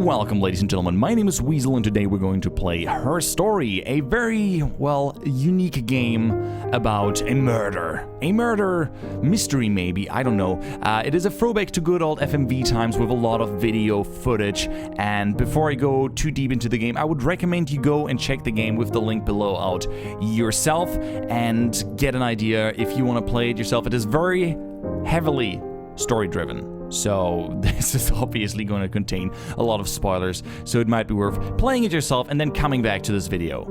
Welcome, ladies and gentlemen. My name is Weasel, and today we're going to play Her Story, a very, well, unique game about a murder. A murder mystery, maybe, I don't know. It is a throwback to good old FMV times with a lot of video footage, and before I go too deep into the game, I would recommend you go and check the game with the link below out yourself and get an idea if you want to play it yourself. It is very heavily story-driven. So this is obviously going to contain a lot of spoilers, so it might be worth playing it yourself and then coming back to this video.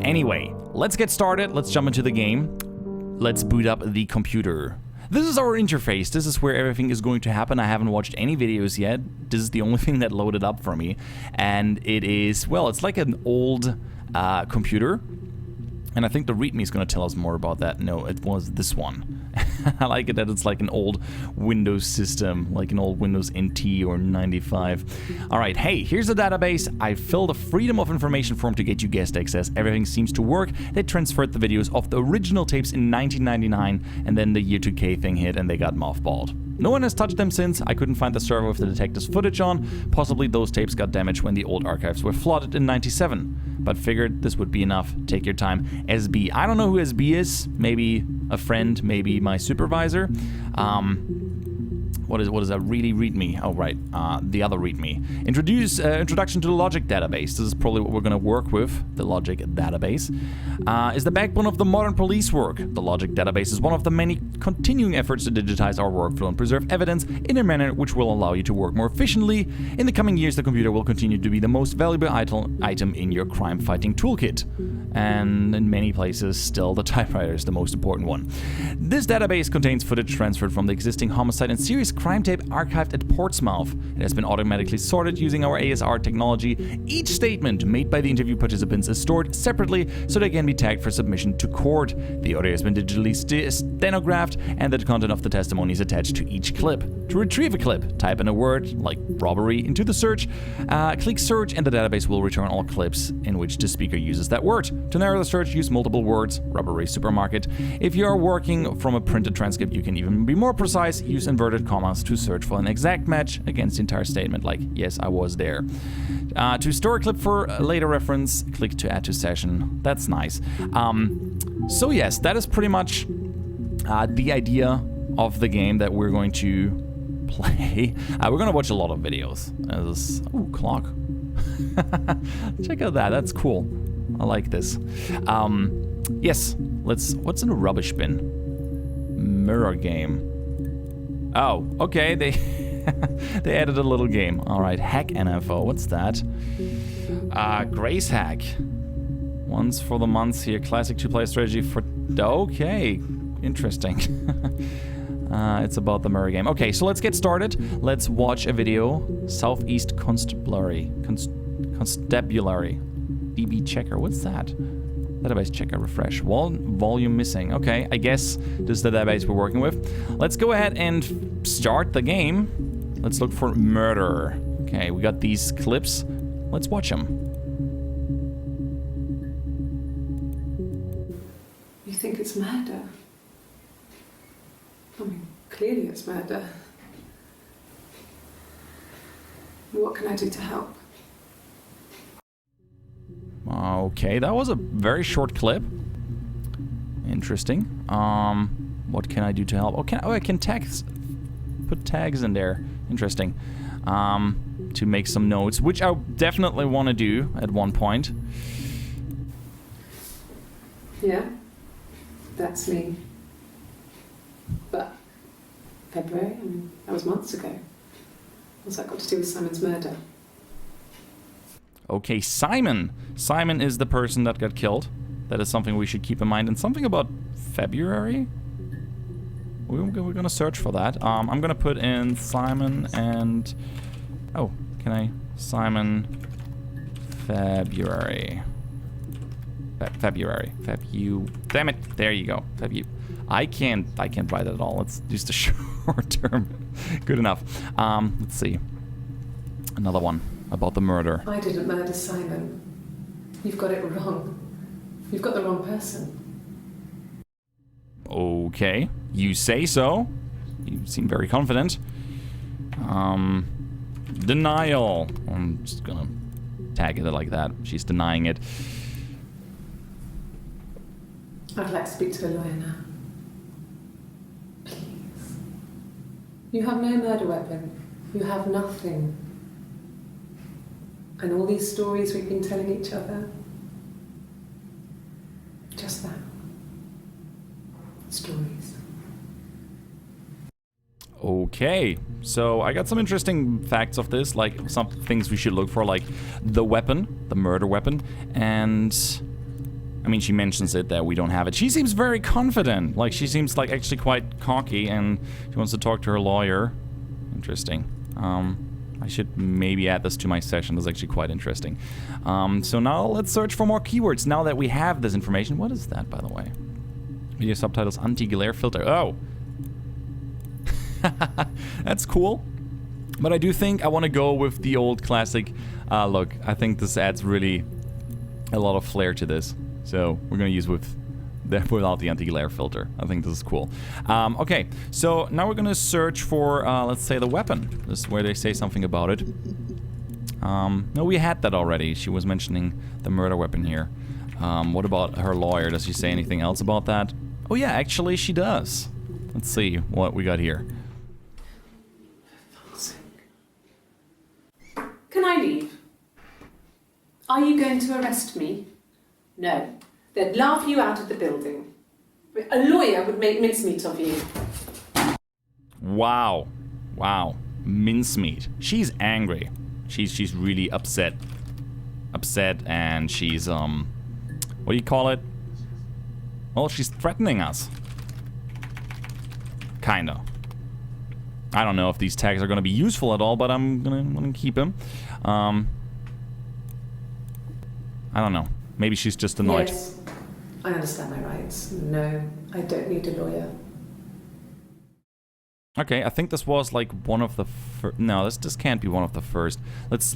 Anyway, let's get started. Let's jump into the game. Let's boot up the computer. This is our interface. This is where everything is going to happen. I haven't watched any videos yet. This is the only thing that loaded up for me. And it is, well, it's like an old computer. And I think the README is going to tell us more about that. No, it was this one. I like it that it's like an old Windows system, like an old Windows NT or 95. Alright, hey, here's the database. I filled a Freedom of Information form to get you guest access. Everything seems to work. They transferred the videos of the original tapes in 1999, and then the year 2K thing hit and they got mothballed. No one has touched them since. I couldn't find the server with the detective's footage on. Possibly those tapes got damaged when the old archives were flooded in 97. But figured this would be enough. Take your time. SB. I don't know who SB is. Maybe a friend, maybe my supervisor. What is that? Really README. Oh, right. The other README. Introduction to the logic database. This is probably what we're going to work with. The logic database is the backbone of the modern police work. The logic database is one of the many continuing efforts to digitize our workflow and preserve evidence in a manner which will allow you to work more efficiently. In the coming years, the computer will continue to be the most valuable item in your crime-fighting toolkit. And in many places, still the typewriter is the most important one. This database contains footage transferred from the existing homicide and serious crime tape archived at Portsmouth. It has been automatically sorted using our ASR technology. Each statement made by the interview participants is stored separately so they can be tagged for submission to court. The audio has been digitally stenographed and the content of the testimony is attached to each clip. To retrieve a clip, type in a word, like robbery, into the search, click search, and the database will return all clips in which the speaker uses that word. To narrow the search, use multiple words, robbery supermarket. If you are working from a printed transcript, you can even be more precise, use inverted commas to search for an exact match against the entire statement, like, yes, I was there. To store a clip for later reference, click to add to session. That's nice. So yes, that is pretty much the idea of the game that we're going to play. We're going to watch a lot of videos. Ooh, clock. Check out that, that's cool. I like this. Yes, what's in a rubbish bin? Mirror game. Oh, okay, they added a little game. Alright, hack NFO, what's that? Grace hack. Once for the months here, classic two-player strategy for... Okay, interesting. It's about the mirror game. Okay, so let's get started. Let's watch a video. Southeast Constabulary. Constabulary. DB checker, what's that? Database checker, refresh. Volume missing. Okay, I guess this is the database we're working with. Let's go ahead and start the game. Let's look for murder. Okay, we got these clips. Let's watch them. You think it's murder? I mean, clearly it's murder. What can I do to help? Okay, that was a very short clip. Interesting. What can I do to help? Oh, I can put tags in there. Interesting. To make some notes, which I definitely want to do at one point. Yeah, that's me. But February, I mean, that was months ago. What's that got to do with Simon's murder? Okay, Simon. Simon is the person that got killed. That is something we should keep in mind. And something about February? We're gonna search for that. I'm gonna put in Simon and... Oh, can I? Simon... February. February. Damn it! There you go. I can't write it at all. Let's use the short term. Good enough. Let's see. Another one about the murder. I didn't murder Simon. You've got it wrong. You've got the wrong person. Okay, you say so. You seem very confident. Denial. I'm just gonna tag it like that. She's denying it. I'd like to speak to a lawyer now. Please. You have no murder weapon. You have nothing. And all these stories we've been telling each other. Just that. Stories. Okay, so I got some interesting facts of this, like some things we should look for, like the weapon, the murder weapon, and I mean, she mentions it that we don't have it. She seems very confident, like she seems like actually quite cocky, and she wants to talk to her lawyer. Interesting. I should maybe add this to my session. This is actually quite interesting. So now let's search for more keywords now that we have this information. What is that, by the way? Video subtitles, anti-glare filter. Oh! That's cool. But I do think I want to go with the old classic look. I think this adds really a lot of flair to this. So we're going to use without the anti-glare filter. I think this is cool. Okay, so now we're going to search for, let's say, the weapon. This is where they say something about it. No, we had that already. She was mentioning the murder weapon here. What about her lawyer? Does she say anything else about that? Oh yeah, actually she does. Let's see what we got here. Can I leave? Are you going to arrest me? No. They'd laugh you out of the building. A lawyer would make mincemeat of you. Wow. Wow. Mincemeat. She's angry. She's really upset. Upset, and she's, what do you call it? Well, she's threatening us. Kinda. I don't know if these tags are gonna be useful at all, but I'm gonna keep them. I don't know. Maybe she's just annoyed. Yes, I understand my rights. No, I don't need a lawyer. Okay, I think this was like one of the no, this can't be one of the first. Let's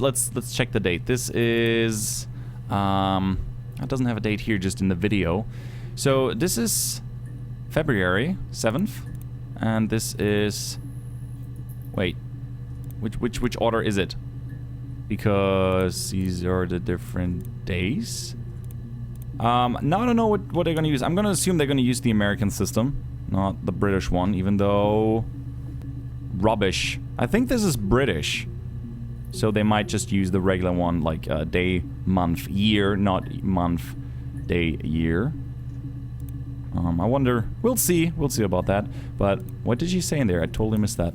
check the date. This is it doesn't have a date here, just in the video. So this is February 7th, and this is, wait, which order is it? Because these are the different days. Now I don't know what they're gonna use. I'm gonna assume they're gonna use the American system, not the British one, even though rubbish. I think this is British, so they might just use the regular one, like day, month, year, not month, day, year. I wonder. We'll see about that. But what did she say in there? I totally missed that.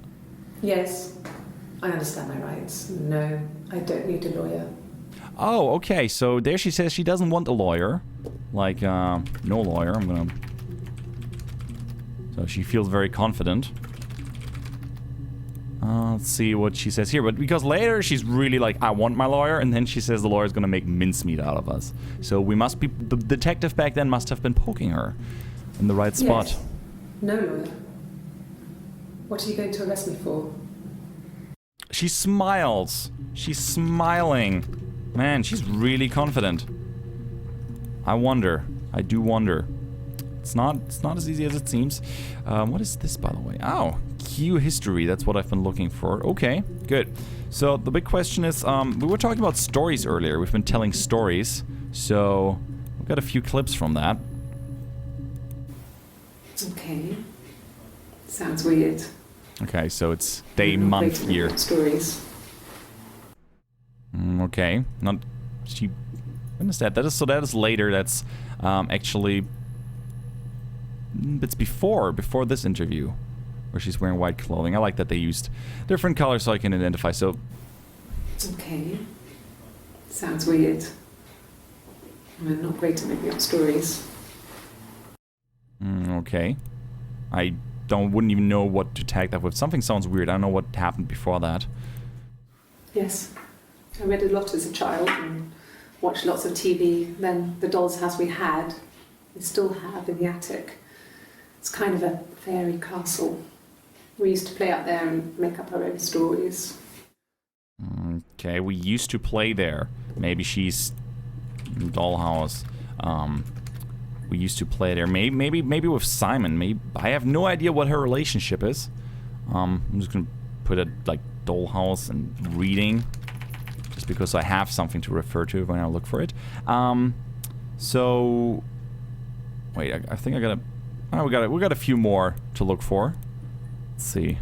Yes, I understand my rights. No, I don't need a lawyer. Oh, okay. So there she says she doesn't want a lawyer. Like, no lawyer. I'm gonna... So she feels very confident. Let's see what she says here. But because later she's really like, I want my lawyer. And then she says the lawyer's gonna make mincemeat out of us. So we must be... The detective back then must have been poking her in the right spot. Yes. No lawyer. What are you going to arrest me for? She smiles. She's smiling. Man, she's really confident. I wonder. I do wonder. It's not as easy as it seems. What is this, by the way? Oh, Q history. That's what I've been looking for. Okay, good. So the big question is, we were talking about stories earlier. We've been telling stories. So we've got a few clips from that. Okay. Sounds weird. Okay, so it's day, month, year. Stories. Okay, not she. When is that? That is later. That's actually it's before this interview, where she's wearing white clothing. I like that they used different colors so I can identify. So okay, sounds weird. I'm not great at making up stories. Okay, I wouldn't even know what to tag that with. Something sounds weird. I don't know what happened before that. Yes. I read a lot as a child and watched lots of TV. Then the doll's house we had, we still have in the attic. It's kind of a fairy castle. We used to play up there and make up our own stories. Okay, we used to play there. Maybe she's dollhouse. We used to play there. Maybe with Simon. Maybe I have no idea what her relationship is. I'm just gonna put it like dollhouse and reading, just because I have something to refer to when I look for it. So wait, I think I gotta. Oh, we got a few more to look for. Let's see.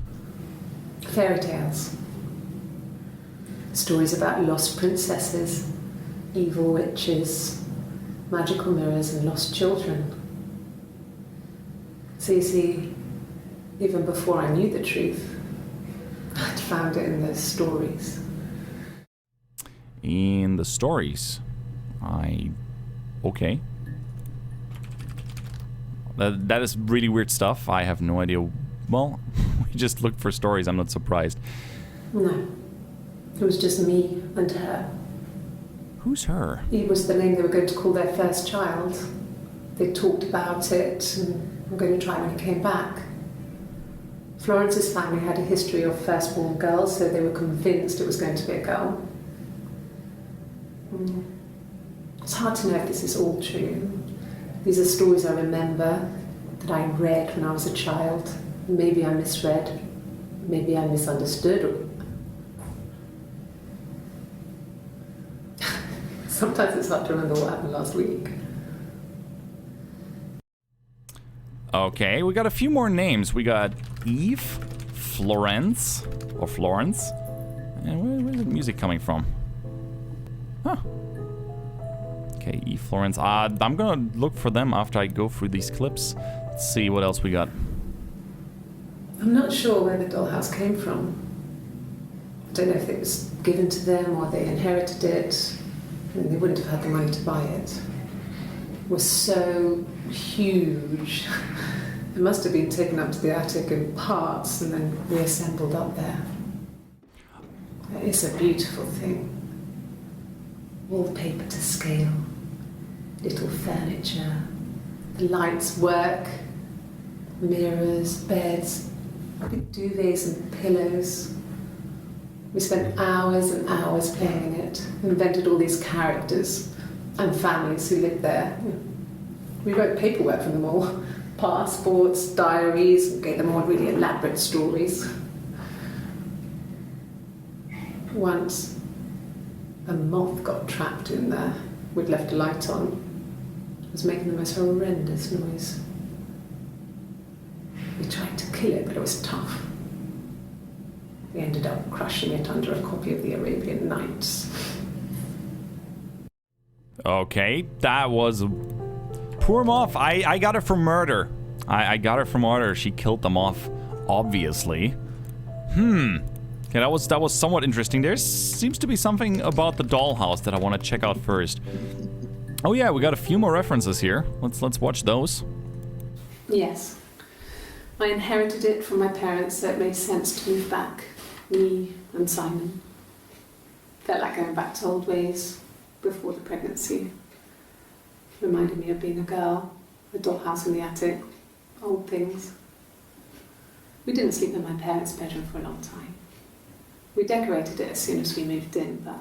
Fairy tales. Stories about lost princesses, evil witches, magical mirrors, and lost children. So you see, even before I knew the truth, I'd found it in those stories. In the stories? Okay. That is really weird stuff. I have no idea. Well, we just looked for stories. I'm not surprised. No. It was just me and her. Who's her? It was the name they were going to call their first child. They talked about it and were going to try when he came back. Florence's family had a history of firstborn girls, so they were convinced it was going to be a girl. It's hard to know if this is all true. These are stories I remember, that I read when I was a child. Maybe I misread, maybe I misunderstood. Sometimes it's hard to remember what happened last week. Okay, we got a few more names. We got Eve, Florence, and where's the music coming from? Huh. Okay, Eve, Florence. I'm gonna look for them after I go through these clips. Let's see what else we got. I'm not sure where the dollhouse came from. I don't know if it was given to them or they inherited it. And they wouldn't have had the money to buy it. It was so huge. It must have been taken up to the attic in parts and then reassembled up there. It's a beautiful thing. Wallpaper to scale, little furniture, the lights work, mirrors, beds, big duvets and pillows. We spent hours and hours playing in it, invented all these characters and families who lived there. We wrote paperwork for them all, passports, diaries, gave them all really elaborate stories. Once, a moth got trapped in there. We'd left a light on. It was making the most horrendous noise. We tried to kill it, but it was tough. We ended up crushing it under a copy of the Arabian Nights. Okay, that was... Poor moth. I got her for murder. I got her for murder. She killed the moth, obviously. Okay, that was somewhat interesting. There seems to be something about the dollhouse that I want to check out first. Oh yeah, we got a few more references here. Let's watch those. Yes. I inherited it from my parents, so it made sense to move back. Me and Simon. Felt like going back to old ways before the pregnancy. Reminded me of being a girl, a dollhouse in the attic, old things. We didn't sleep in my parents' bedroom for a long time. We decorated it as soon as we moved in, but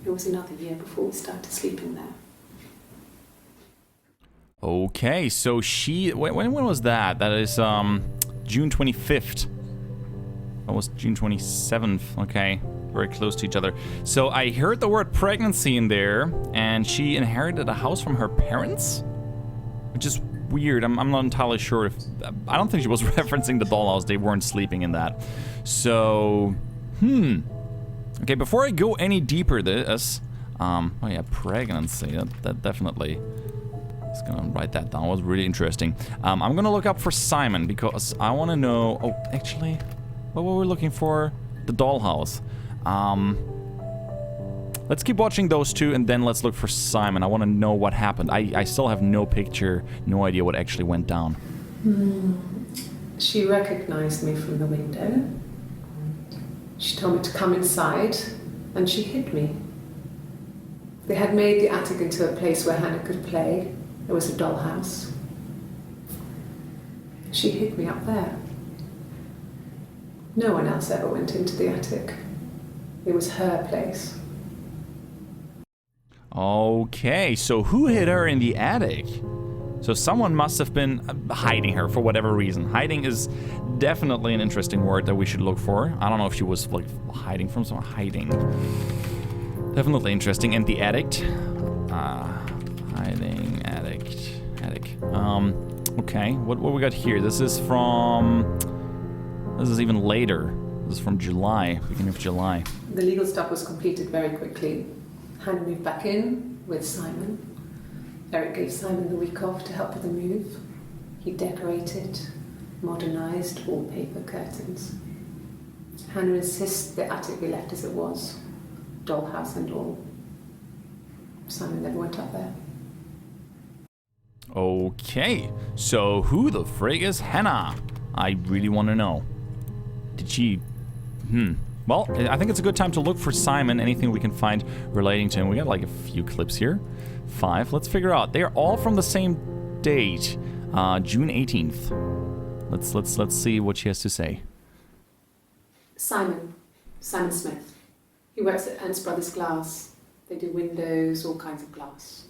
it was another year before we started sleeping there. Okay, so when was that? That is June 25th. That was June 27th. Okay, very close to each other. So I heard the word pregnancy in there, and she inherited a house from her parents, which is weird. I'm not entirely sure if... I don't think she was referencing the dollhouse. They weren't sleeping in that. So, okay, before I go any deeper this... oh yeah, pregnancy. That definitely... Just gonna write that down. It was really interesting. I'm gonna look up for Simon, because I want to know... Oh, actually... What were we looking for? The dollhouse. Let's keep watching those two, and then let's look for Simon. I want to know what happened. I still have no picture, no idea what actually went down. She recognized me from the window. She told me to come inside, and she hid me. They had made the attic into a place where Hannah could play. There was a dollhouse. She hid me up there. No one else ever went into the attic. It was her place. Okay, so who hid her in the attic? So someone must have been hiding her for whatever reason. Hiding is definitely an interesting word that we should look for. I don't know if she was like hiding from someone. Hiding. Definitely interesting. And the addict. Hiding, addict. Okay, what we got here? This is even later. This is from July, beginning of July. The legal stuff was completed very quickly. Hannah moved back in with Simon. Eric gave Simon the week off to help with the move. He decorated, modernised wallpaper, curtains. Hannah insists the attic be left as it was, dollhouse and all. Simon never went up there. Okay, so who the frig is Hannah? I really want to know. Did she... Well, I think it's a good time to look for Simon, anything we can find relating to him. We got like a few clips here. 5. Let's figure out. They are all from the same date, June 18th. Let's see what she has to say. Simon Smith. He works at Ernst Brothers Glass. They do windows, all kinds of glass.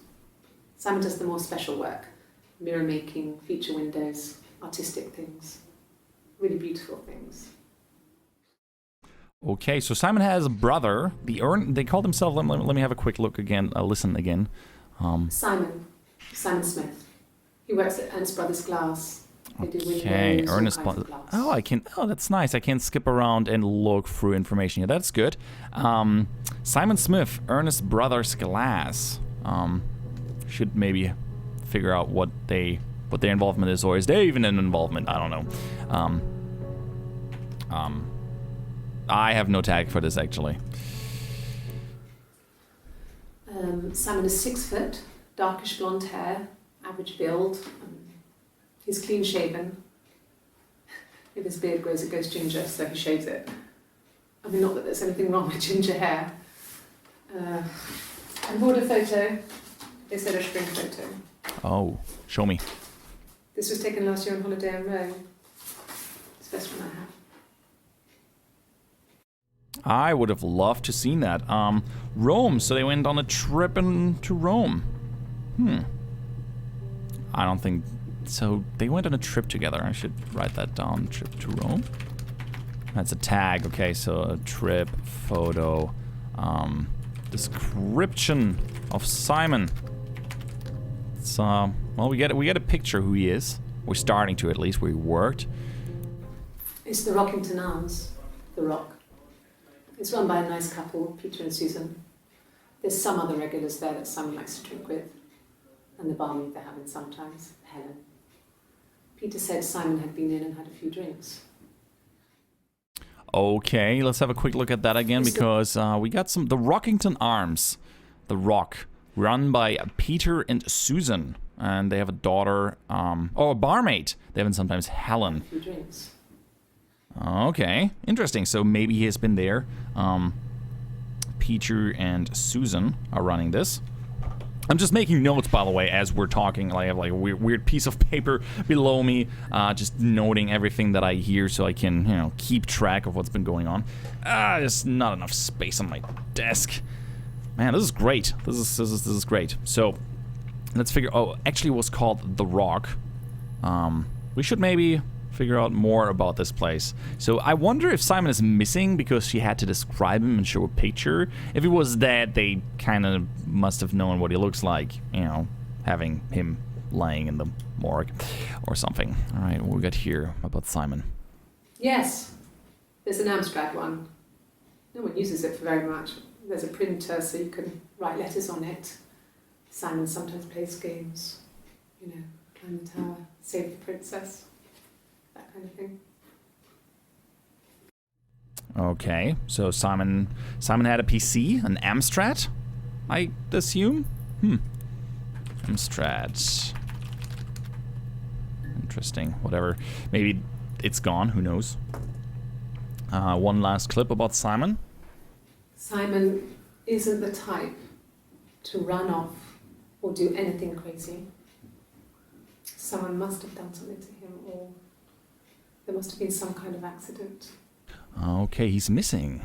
Simon does the more special work. Mirror making, feature windows, artistic things. Really beautiful things. Okay, so Simon has a brother. They call themselves. Let me have a quick look again. Listen again. Simon Smith. He works at Ernst Brothers Glass. They do Okay, windows, Ernest all kinds of glass. Oh, I can. Oh, that's nice. I can skip around and look through information. Yeah, that's good. Simon Smith, Ernest Brothers Glass. Should maybe figure out what their involvement is, or is there even an involvement? I don't know. I have no tag for this actually. Simon is 6 foot, darkish blonde hair, average build. He's clean shaven. If his beard grows, it goes ginger, so he shaves it. I mean, not that there's anything wrong with ginger hair. And bought a photo. They said a spring photo. Oh, show me. This was taken last year on holiday in Rome. It's the best one I have. I would have loved to seen that. Rome, so they went on a trip to Rome. I don't think... So, they went on a trip together. I should write that down. Trip to Rome. That's a tag. Okay, so a trip, photo, description of Simon. It's, well, we get a picture who he is. We're starting to, at least, where he worked. It's the Rockington Arms. The Rock. It's run by a nice couple, Peter and Susan. There's some other regulars there that Simon likes to drink with. And the barmaid they're having sometimes, Helen. Peter said Simon had been in and had a few drinks. Okay, let's have a quick look at that again, because we got the Rockington Arms. The Rock, run by Peter and Susan. And they have a daughter, a barmaid. They have sometimes Helen. A few drinks. Okay, interesting. So maybe he has been there. Peter and Susan are running this. I'm just making notes, by the way, as we're talking. I have like a weird piece of paper below me, just noting everything that I hear so I can, keep track of what's been going on. There's not enough space on my desk. Man, this is great. This is great. So let's figure. Oh, actually, it was called The Rock. We should maybe figure out more about this place. So I wonder if Simon is missing because she had to describe him and show a picture. If it was that, they kind of must have known what he looks like, having him lying in the morgue or something. All right, what we got here about Simon? Yes, there's an Amstrad one. No one uses it for very much. There's a printer so you can write letters on it. Simon sometimes plays games, climb the tower, save the princess. That kind of thing. Okay, so Simon had a PC, an Amstrad, I assume? Amstrad. Interesting, whatever. Maybe it's gone, who knows. One last clip about Simon. Simon isn't the type to run off or do anything crazy. Someone must have done something to him, or there must have been some kind of accident. Okay, he's missing.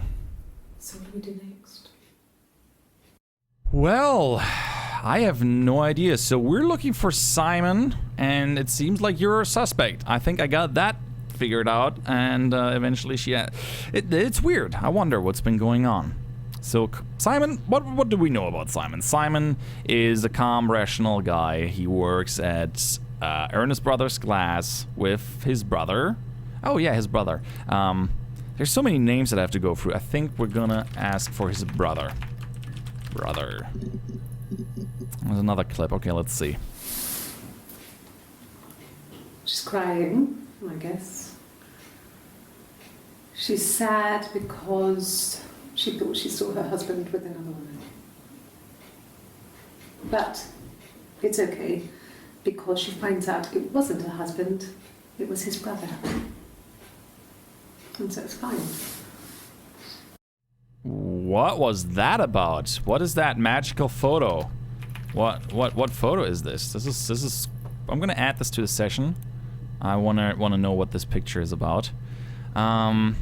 So what do we do next? Well, I have no idea. So we're looking for Simon, and it seems like you're a suspect. I think I got that figured out, and eventually it's weird. I wonder what's been going on. So Simon, what do we know about Simon? Simon is a calm, rational guy. He works at Ernest Brothers Glass with his brother. Oh yeah, his brother. There's so many names that I have to go through. I think we're gonna ask for his brother. There's another clip. Okay, let's see. She's crying, I guess. She's sad because she thought she saw her husband with another woman. But it's okay, because she finds out it wasn't her husband, it was his brother. And so it's fine. What was that about? What is that magical photo? What photo is this? This is I'm gonna add this to the session. I wanna know what this picture is about. Yeah,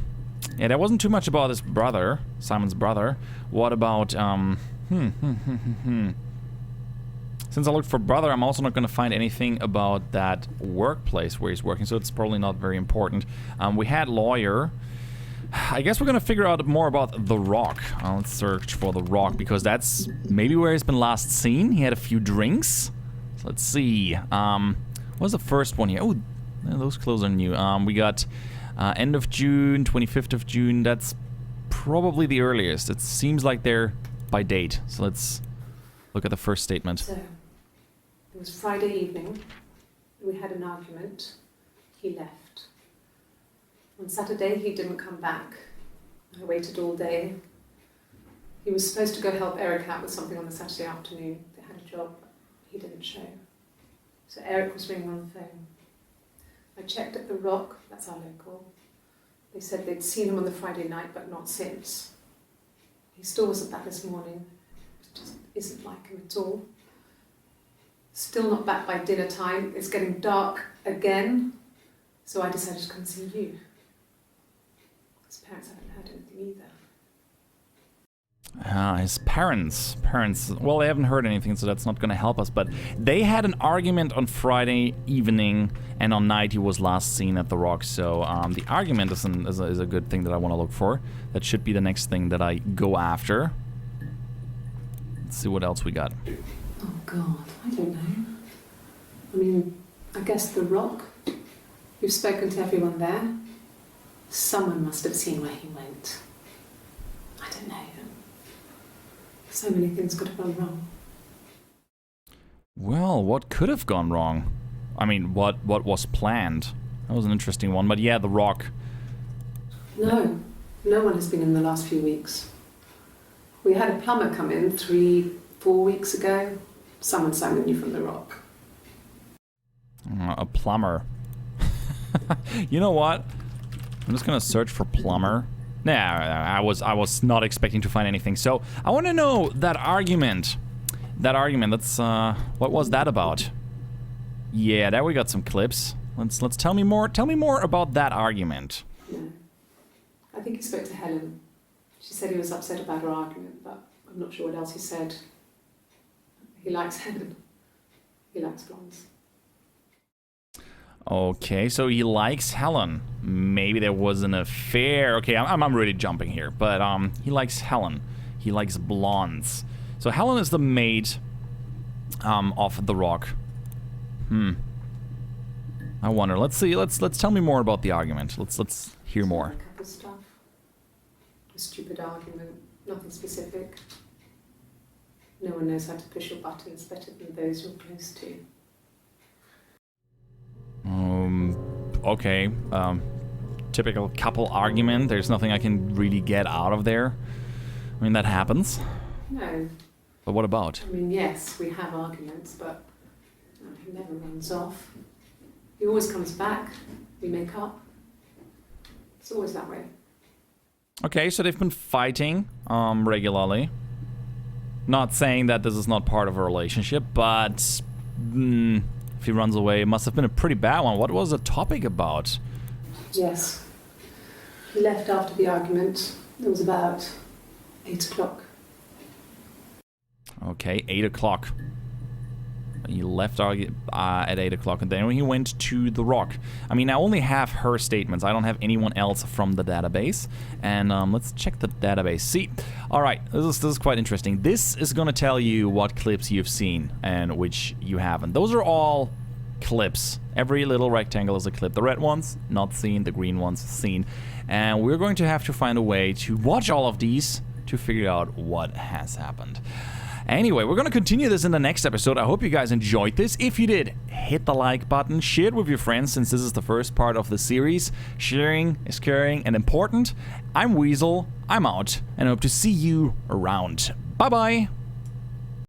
there wasn't too much about his brother, Simon's brother. What about Since I looked for brother, I'm also not gonna find anything about that workplace where he's working, so it's probably not very important. We had lawyer. I guess we're gonna figure out more about The Rock. Let's search for The Rock, because that's maybe where he's been last seen. He had a few drinks. So let's see. What was the first one here? Oh, those clothes are new. We got end of June, 25th of June. That's probably the earliest. It seems like they're by date. So let's look at the first statement. So, it was Friday evening. We had an argument. He left. On Saturday, he didn't come back. I waited all day. He was supposed to go help Eric out with something on the Saturday afternoon. They had a job. He didn't show. So Eric was ringing on the phone. I checked at The Rock, that's our local. They said they'd seen him on the Friday night, but not since. He still wasn't back this morning. It just isn't like him at all. Still not back by dinner time. It's getting dark again. So I decided to come see you. His parents haven't heard anything either. His parents, well, they haven't heard anything, so that's not going to help us, but they had an argument on Friday evening, and on night he was last seen at The Rock, so the argument is a good thing that I want to look for. That should be the next thing that I go after. Let's see what else we got. Oh God, I don't know. I mean, I guess The Rock. You've spoken to everyone there. Someone must have seen where he went. I don't know. So many things could have gone wrong. Well, what could have gone wrong? I mean, what was planned? That was an interesting one, but yeah, The Rock. No one has been in the last few weeks. We had a plumber come in 3-4 weeks ago. Someone summoned you from The Rock. A plumber. You know what? I'm just gonna search for plumber. Nah, I was not expecting to find anything. So I want to know that argument. That's what was that about? Yeah, there we got some clips. Let's tell me more. Tell me more about that argument. No. I think he spoke to Helen. She said he was upset about her argument, but I'm not sure what else he said. He likes Helen. He likes blondes. Okay, so he likes Helen. Maybe there was an affair. Okay, I'm really jumping here, but he likes Helen. He likes blondes. So Helen is the maid of The Rock. I wonder. Let's see. Let's tell me more about the argument. Let's hear more. Couple stuff. A stupid argument. Nothing specific. No one knows how to push your buttons better than those you're close to. Okay, typical couple argument. There's nothing I can really get out of there. I mean, that happens. No. But what about? I mean, yes, we have arguments, but he never runs off. He always comes back. We make up. It's always that way. Okay, so they've been fighting regularly. Not saying that this is not part of a relationship, but if he runs away, it must have been a pretty bad one. What was the topic about? Yes. He left after the argument. It was about 8 o'clock. Okay, 8 o'clock. He left at 8 o'clock, and then he went to the Rock. I mean, I only have her statements. I don't have anyone else from the database. And let's check the database. See, all right, this is quite interesting. This is going to tell you what clips you've seen and which you haven't. Those are all clips. Every little rectangle is a clip. The red ones, not seen. The green ones, seen. And we're going to have to find a way to watch all of these to figure out what has happened. Anyway, we're going to continue this in the next episode. I hope you guys enjoyed this. If you did, hit the like button, share it with your friends since this is the first part of the series. Sharing is caring and important. I'm Weasel, I'm out, and I hope to see you around. Bye-bye!